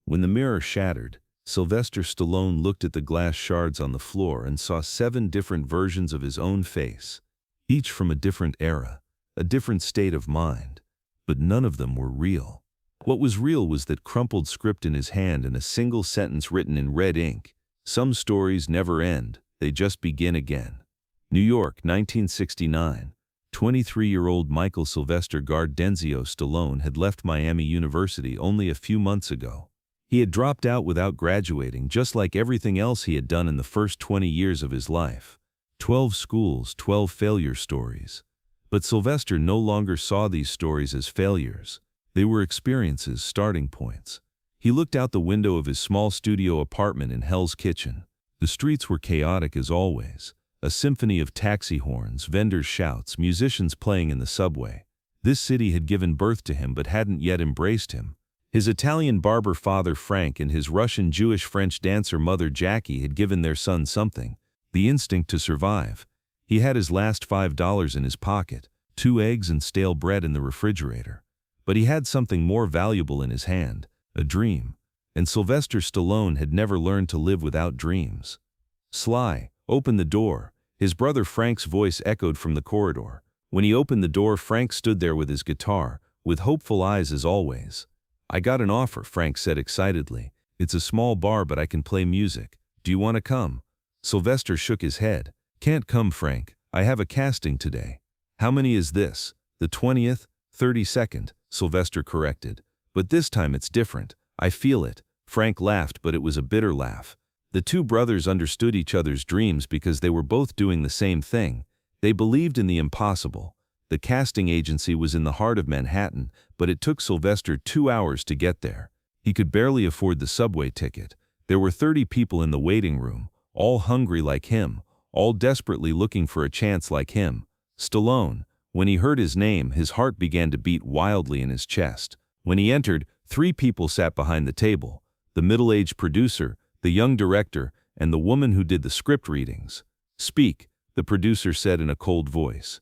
When the mirror shattered, Sylvester Stallone looked at the glass shards on the floor and saw 7 different versions of his own face, each from a different era, a different state of mind, but none of them were real. What was real was that crumpled script in his hand and a single sentence written in red ink: "Some stories never end, they just begin again." New York, 1969. 23-year-old Michael Sylvester Gardenzio Stallone had left Miami University only a few months ago. He had dropped out without graduating, just like everything else he had done in the first 20 years of his life. 12 schools, 12 failure stories. But Sylvester no longer saw these stories as failures. They were experiences, starting points. He looked out the window of his small studio apartment in Hell's Kitchen. The streets were chaotic as always. A symphony of taxi horns, vendors' shouts, musicians playing in the subway. This city had given birth to him but hadn't yet embraced him. His Italian barber father Frank and his Russian Jewish-French dancer mother Jackie had given their son something: the instinct to survive. He had his last $5 in his pocket, 2 eggs and stale bread in the refrigerator. But he had something more valuable in his hand: a dream. And Sylvester Stallone had never learned to live without dreams. "Sly, open the door," his brother Frank's voice echoed from the corridor. When he opened the door, Frank stood there with his guitar, with hopeful eyes as always. "I got an offer," Frank said excitedly. "It's a small bar, but I can play music. Do you want to come?" Sylvester shook his head. "Can't come, Frank. I have a casting today." "How many is this?" "The 20th, 32nd, Sylvester corrected. "But this time it's different. I feel it." Frank laughed, but it was a bitter laugh. The two brothers understood each other's dreams because they were both doing the same thing. They believed in the impossible. The casting agency was in the heart of Manhattan, but it took Sylvester 2 hours to get there. He could barely afford the subway ticket. There were 30 people in the waiting room, all hungry like him, all desperately looking for a chance like him. Stallone. When he heard his name, his heart began to beat wildly in his chest. When he entered, 3 people sat behind the table: the middle-aged producer, the young director, and the woman who did the script readings. "Speak," the producer said in a cold voice.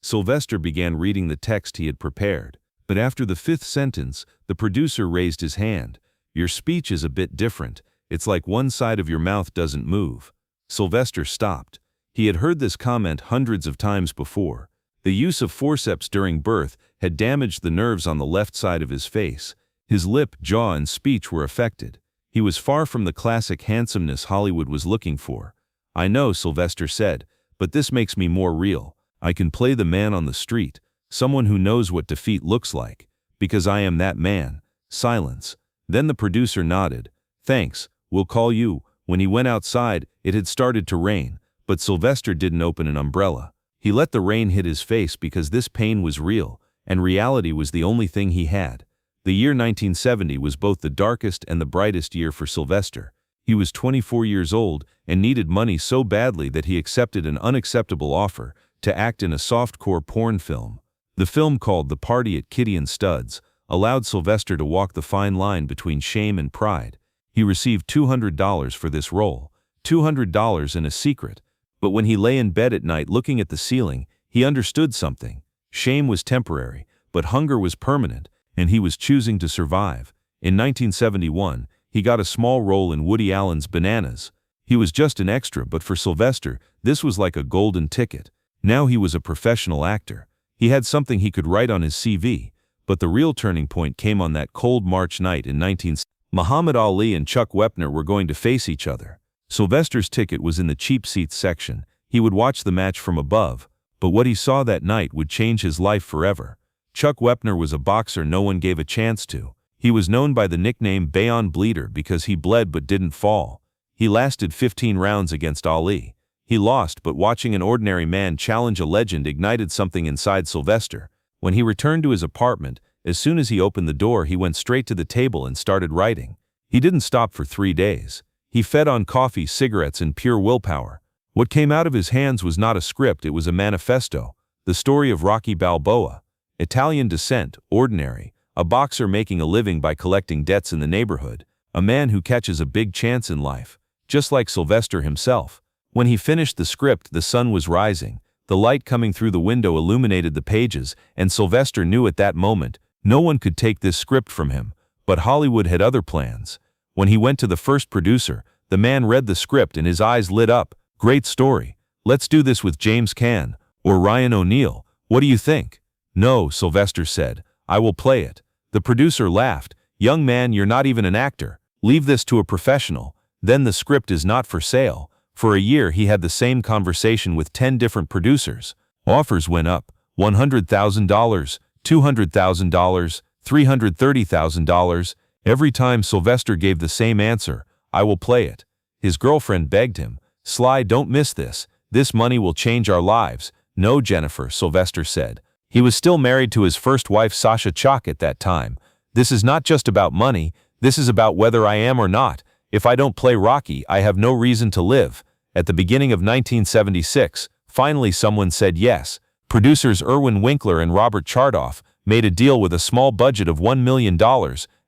Sylvester began reading the text he had prepared. But after the 5th sentence, the producer raised his hand. "Your speech is a bit different. It's like one side of your mouth doesn't move." Sylvester stopped. He had heard this comment hundreds of times before. The use of forceps during birth had damaged the nerves on the left side of his face. His lip, jaw, and speech were affected. He was far from the classic handsomeness Hollywood was looking for. "I know," Sylvester said, "but this makes me more real. I can play the man on the street, someone who knows what defeat looks like, because I am that man." Silence. Then the producer nodded. "Thanks, we'll call you." When he went outside, it had started to rain, but Sylvester didn't open an umbrella. He let the rain hit his face because this pain was real, and reality was the only thing he had. The year 1970 was both the darkest and the brightest year for Sylvester. He was 24 years old and needed money so badly that he accepted an unacceptable offer to act in a softcore porn film. The film, called The Party at Kitty and Studs, allowed Sylvester to walk the fine line between shame and pride. He received $200 for this role, $200 and a secret. But when he lay in bed at night looking at the ceiling, he understood something. Shame was temporary, but hunger was permanent, and he was choosing to survive. In 1971, he got a small role in Woody Allen's Bananas. He was just an extra, but for Sylvester, this was like a golden ticket. Now he was a professional actor. He had something he could write on his CV. But the real turning point came on that cold March night in 1970. Muhammad Ali and Chuck Wepner were going to face each other. Sylvester's ticket was in the cheap seats section. He would watch the match from above, but what he saw that night would change his life forever. Chuck Wepner was a boxer no one gave a chance to. He was known by the nickname Bayon Bleeder because he bled but didn't fall. He lasted 15 rounds against Ali. He lost, but watching an ordinary man challenge a legend ignited something inside Sylvester. When he returned to his apartment, as soon as he opened the door, he went straight to the table and started writing. He didn't stop for 3 days. He fed on coffee, cigarettes, and pure willpower. What came out of his hands was not a script, it was a manifesto. The story of Rocky Balboa. Italian descent, ordinary, a boxer making a living by collecting debts in the neighborhood, a man who catches a big chance in life, just like Sylvester himself. When he finished the script, the sun was rising. The light coming through the window illuminated the pages, and Sylvester knew at that moment, no one could take this script from him. But Hollywood had other plans. When he went to the first producer, the man read the script and his eyes lit up. "Great story. Let's do this with James Caan or Ryan O'Neal. What do you think?" "No," Sylvester said. "I will play it." The producer laughed. "Young man, you're not even an actor. Leave this to a professional." Then the script is not for sale. For a year he had the same conversation with 10 different producers. Offers went up. $100,000, $200,000, $330,000. Every time Sylvester gave the same answer, "I will play it." His girlfriend begged him, "Sly, don't miss this. This money will change our lives." "No, Jennifer," Sylvester said. He was still married to his first wife Sasha Chalk at that time. "This is not just about money. This is about whether I am or not. If I don't play Rocky, I have no reason to live." At the beginning of 1976, finally someone said yes. Producers Irwin Winkler and Robert Chardoff made a deal with a small budget of $1 million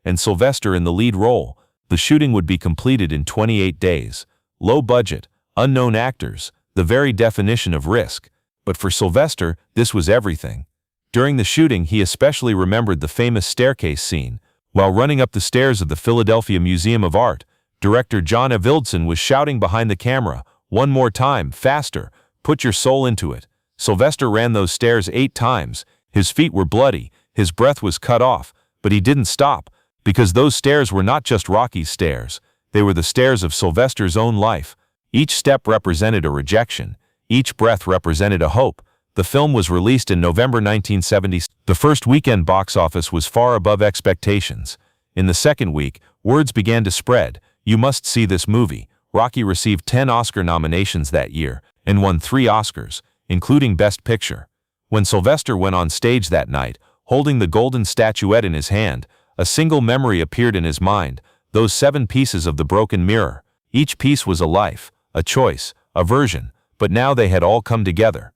and Sylvester in the lead role. The shooting would be completed in 28 days. Low budget, unknown actors, the very definition of risk. But for Sylvester, this was everything. During the shooting, he especially remembered the famous staircase scene. While running up the stairs of the Philadelphia Museum of Art, director John Avildsen was shouting behind the camera, "One more time, faster, put your soul into it." Sylvester ran those stairs 8 times. His feet were bloody, his breath was cut off, but he didn't stop, because those stairs were not just Rocky's stairs. They were the stairs of Sylvester's own life. Each step represented a rejection. Each breath represented a hope. The film was released in November 1970. The first weekend box office was far above expectations. In the second week, words began to spread. "You must see this movie." Rocky received 10 Oscar nominations that year and won 3 Oscars, including Best Picture. When Sylvester went on stage that night, holding the golden statuette in his hand, a single memory appeared in his mind, those 7 pieces of the broken mirror. Each piece was a life, a choice, a version, but now they had all come together.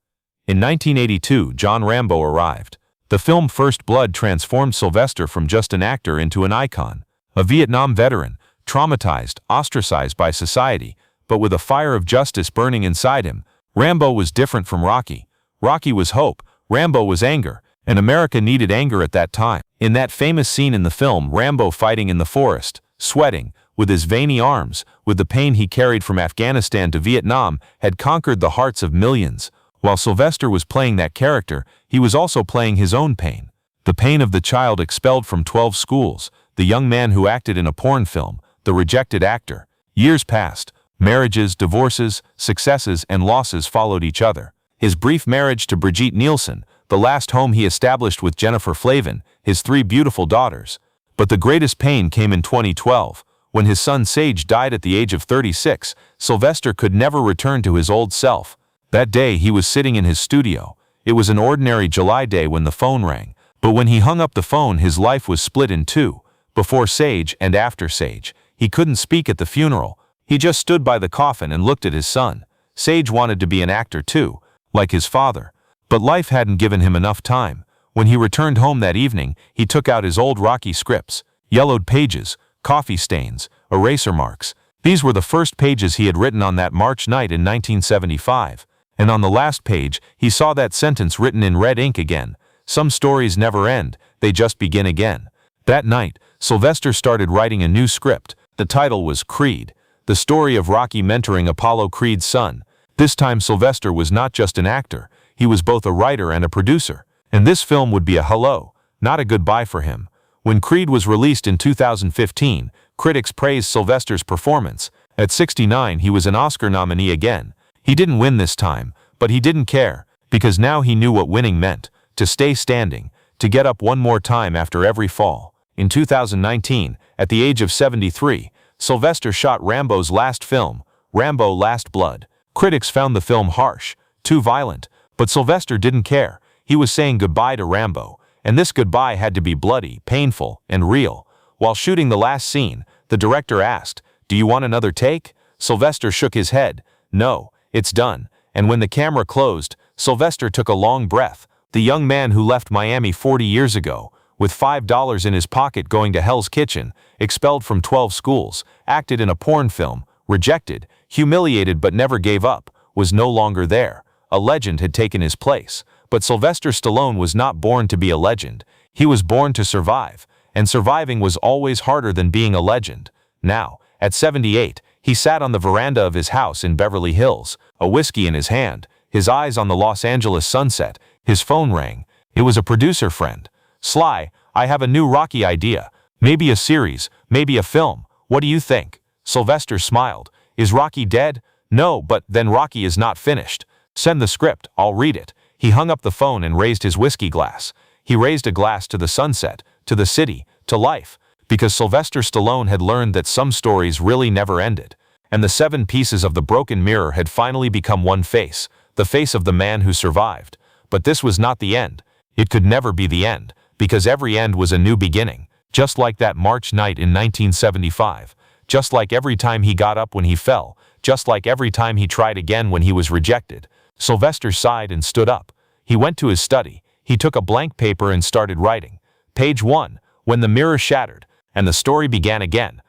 In 1982, John Rambo arrived. The film First Blood transformed Sylvester from just an actor into an icon, a Vietnam veteran, traumatized, ostracized by society, but with a fire of justice burning inside him. Rambo was different from Rocky. Rocky was hope, Rambo was anger, and America needed anger at that time. In that famous scene in the film, Rambo fighting in the forest, sweating, with his veiny arms, with the pain he carried from Afghanistan to Vietnam, had conquered the hearts of millions. While Sylvester was playing that character, he was also playing his own pain. The pain of the child expelled from 12 schools, the young man who acted in a porn film, the rejected actor. Years passed. Marriages, divorces, successes, and losses followed each other. His brief marriage to Brigitte Nielsen, the last home he established with Jennifer Flavin, his 3 beautiful daughters. But the greatest pain came in 2012. When his son Sage died at the age of 36, Sylvester could never return to his old self. That day he was sitting in his studio. It was an ordinary July day when the phone rang. But when he hung up the phone, his life was split in 2. Before Sage and after Sage. He couldn't speak at the funeral. He just stood by the coffin and looked at his son. Sage wanted to be an actor too, like his father. But life hadn't given him enough time. When he returned home that evening, he took out his old Rocky scripts. Yellowed pages, coffee stains, eraser marks. These were the first pages he had written on that March night in 1975. And on the last page, he saw that sentence written in red ink again. "Some stories never end, they just begin again." That night, Sylvester started writing a new script. The title was Creed, the story of Rocky mentoring Apollo Creed's son. This time Sylvester was not just an actor, he was both a writer and a producer. And this film would be a hello, not a goodbye for him. When Creed was released in 2015, critics praised Sylvester's performance. At 69, he was an Oscar nominee again. He didn't win this time, but he didn't care, because now he knew what winning meant, to stay standing, to get up one more time after every fall. In 2019, at the age of 73, Sylvester shot Rambo's last film, Rambo: Last Blood. Critics found the film harsh, too violent, but Sylvester didn't care. He was saying goodbye to Rambo, and this goodbye had to be bloody, painful, and real. While shooting the last scene, the director asked, "Do you want another take?" Sylvester shook his head. "No, it's done." And when the camera closed, Sylvester took a long breath. The young man who left Miami 40 years ago, with $5 in his pocket going to Hell's Kitchen, expelled from 12 schools, acted in a porn film, rejected, humiliated but never gave up, was no longer there. A legend had taken his place. But Sylvester Stallone was not born to be a legend. He was born to survive, and surviving was always harder than being a legend. Now, at 78, he sat on the veranda of his house in Beverly Hills, a whiskey in his hand, his eyes on the Los Angeles sunset. His phone rang. It was a producer friend. "Sly, I have a new Rocky idea. Maybe a series, maybe a film. What do you think?" Sylvester smiled. "Is Rocky dead?" "No, but then Rocky is not finished." "Send the script, I'll read it." He hung up the phone and raised his whiskey glass. He raised a glass to the sunset, to the city, to life, because Sylvester Stallone had learned that some stories really never ended, and the 7 pieces of the broken mirror had finally become one face, the face of the man who survived. But this was not the end. It could never be the end, because every end was a new beginning, just like that March night in 1975, just like every time he got up when he fell, just like every time he tried again when he was rejected. Sylvester sighed and stood up. He went to his study. He took a blank paper and started writing. Page 1, when the mirror shattered, and the story began again.